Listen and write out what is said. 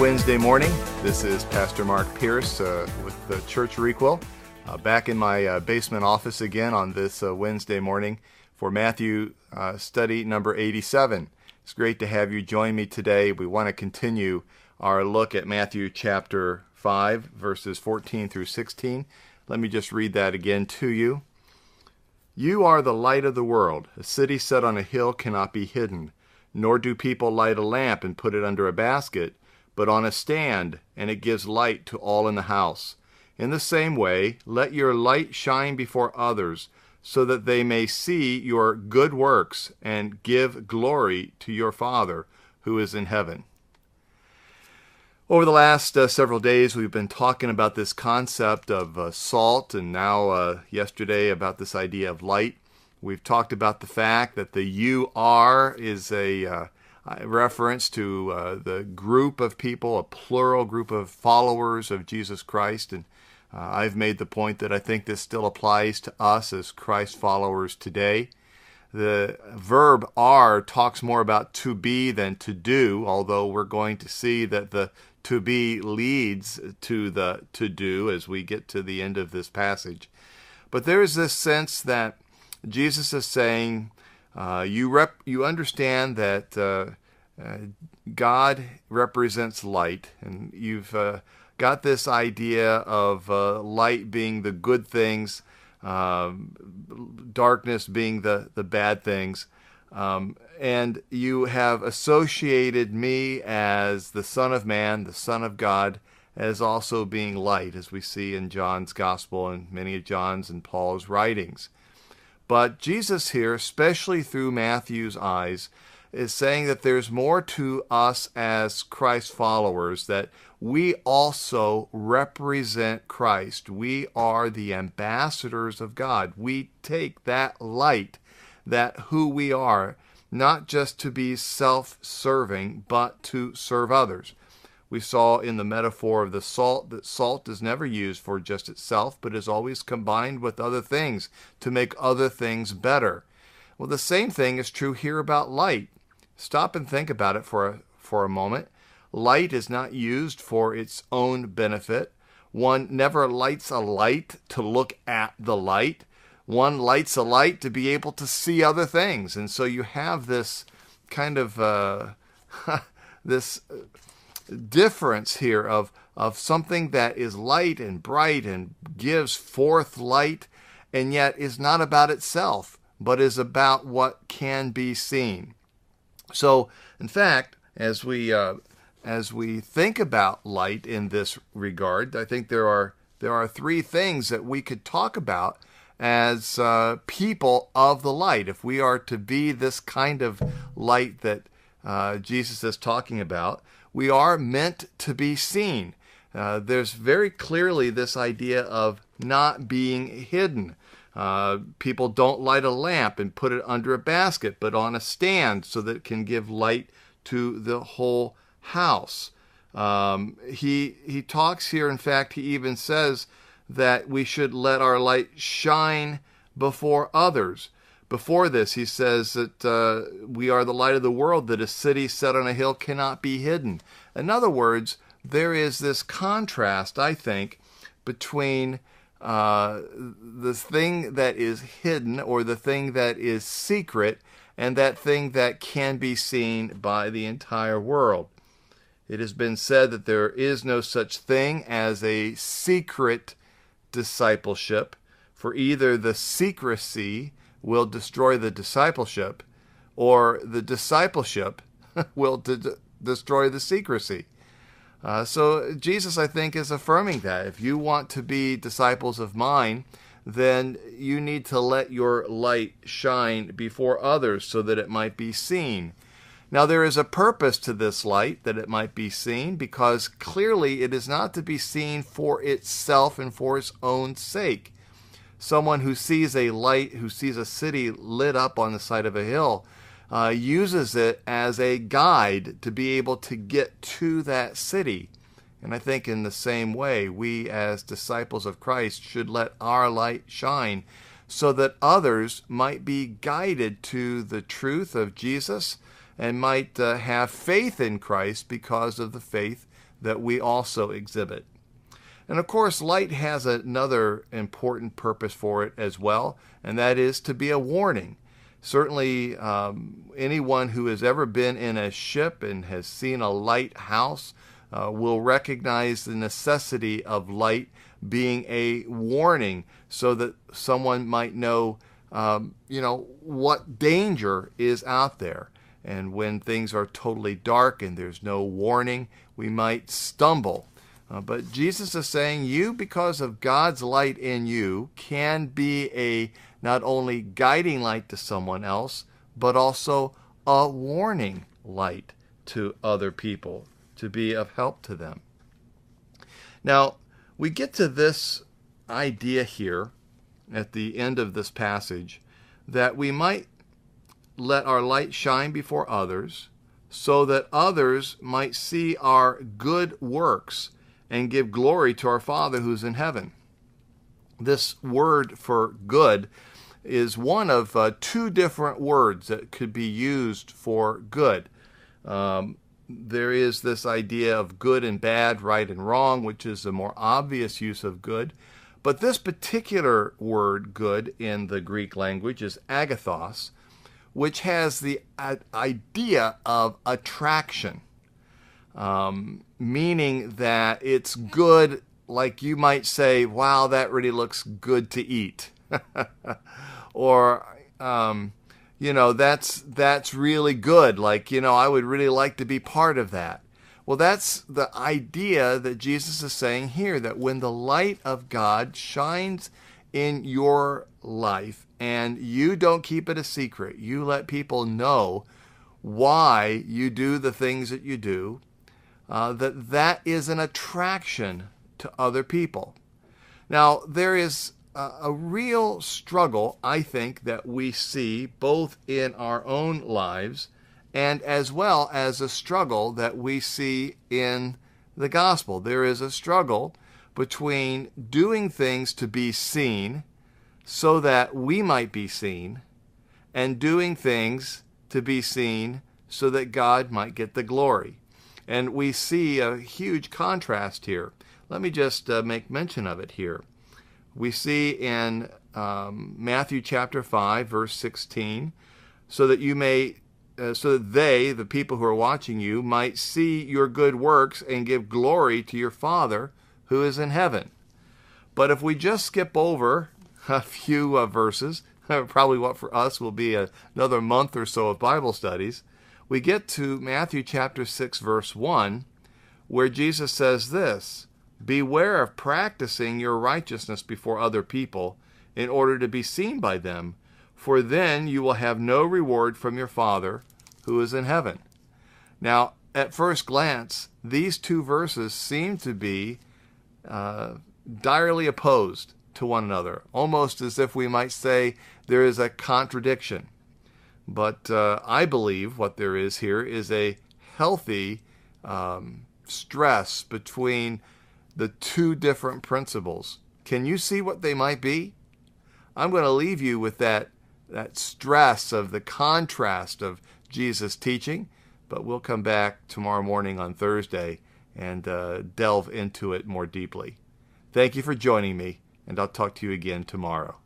Wednesday morning. This is Pastor Mark Pierce with the Church Requel, back in my basement office again on this Wednesday morning for Matthew study number 87. It's great to have you join me today. We want to continue our look at Matthew chapter 5, verses 14 through 16. Let me just read that again to you. You are the light of the world. A city set on a hill cannot be hidden, nor do people light a lamp and put it under a basket, but on a stand, and it gives light to all in the house. In the same way, let your light shine before others, so that they may see your good works and give glory to your Father who is in heaven. Over the last several days, we've been talking about this concept of salt, and now yesterday about this idea of light. We've talked about the fact that the "you are" is a reference to the group of people, a plural group of followers of Jesus Christ. And I've made the point that I think this still applies to us as Christ followers today. The verb "are" talks more about to be than to do, although we're going to see that the to be leads to the to do as we get to the end of this passage. But there is this sense that Jesus is saying, you understand that God represents light, and you've got this idea of light being the good things, darkness being the bad things, and you have associated me as the Son of Man, the Son of God, as also being light, as we see in John's Gospel and many of John's and Paul's writings. But Jesus here, especially through Matthew's eyes, is saying that there's more to us as Christ followers, that we also represent Christ. We are the ambassadors of God. We take that light, that who we are, not just to be self-serving, but to serve others. We saw in the metaphor of the salt that salt is never used for just itself, but is always combined with other things to make other things better. Well, the same thing is true here about light. Stop and think about it for a moment. Light is not used for its own benefit. One never lights a light to look at the light. One lights a light to be able to see other things. And so you have this kind of this difference here of something that is light and bright and gives forth light, and yet is not about itself, but is about what can be seen. So, in fact, as we think about light in this regard, I think there are three things that we could talk about as people of the light. If we are to be this kind of light that Jesus is talking about, we are meant to be seen. There's very clearly this idea of not being hidden. People don't light a lamp and put it under a basket, but on a stand so that it can give light to the whole house. He talks here, in fact, he even says that we should let our light shine before others. Before this, he says that we are the light of the world, that a city set on a hill cannot be hidden. In other words, there is this contrast, I think, between the thing that is hidden or the thing that is secret and that thing that can be seen by the entire world. It has been said that there is no such thing as a secret discipleship, for either the secrecy will destroy the discipleship, or the discipleship will destroy the secrecy. So Jesus, I think, is affirming that. If you want to be disciples of mine, then you need to let your light shine before others so that it might be seen. Now, there is a purpose to this light, that it might be seen, because clearly it is not to be seen for itself and for its own sake. Someone who sees a light, who sees a city lit up on the side of a hill, uses it as a guide to be able to get to that city. And I think in the same way, we as disciples of Christ should let our light shine so that others might be guided to the truth of Jesus and might have faith in Christ because of the faith that we also exhibit. And of course, light has another important purpose for it as well, and that is to be a warning. Certainly, anyone who has ever been in a ship and has seen a lighthouse will recognize the necessity of light being a warning so that someone might know, what danger is out there. And when things are totally dark and there's no warning, we might stumble. But Jesus is saying you, because of God's light in you, can be a not only guiding light to someone else, but also a warning light to other people, to be of help to them. Now, we get to this idea here at the end of this passage that we might let our light shine before others so that others might see our good works and give glory to our Father who's in heaven. This word for good is one of two different words that could be used for good. There is this idea of good and bad, right and wrong, which is a more obvious use of good. But this particular word, good, in the Greek language is agathos, which has the idea of attraction. Meaning that it's good, like you might say, wow, that really looks good to eat. Or, that's really good. Like, I would really like to be part of that. Well, that's the idea that Jesus is saying here, that when the light of God shines in your life and you don't keep it a secret, you let people know why you do the things that you do, that is an attraction to other people. Now, there is a real struggle, I think, that we see both in our own lives and as well as a struggle that we see in the gospel. There is a struggle between doing things to be seen so that we might be seen, and doing things to be seen so that God might get the glory. And we see a huge contrast here. Let me just make mention of it here. We see in Matthew chapter 5, verse 16, so that they, the people who are watching you, might see your good works and give glory to your Father who is in heaven. But if we just skip over a few verses, probably what for us will be another month or so of Bible studies, we get to Matthew chapter 6, verse 1, where Jesus says this: beware of practicing your righteousness before other people in order to be seen by them, for then you will have no reward from your Father who is in heaven. Now, at first glance, these two verses seem to be direly opposed to one another, almost as if we might say there is a contradiction. But I believe what there is here is a healthy stress between the two different principles. Can you see what they might be? I'm going to leave you with that stress of the contrast of Jesus' teaching, but we'll come back tomorrow morning on Thursday and delve into it more deeply. Thank you for joining me, and I'll talk to you again tomorrow.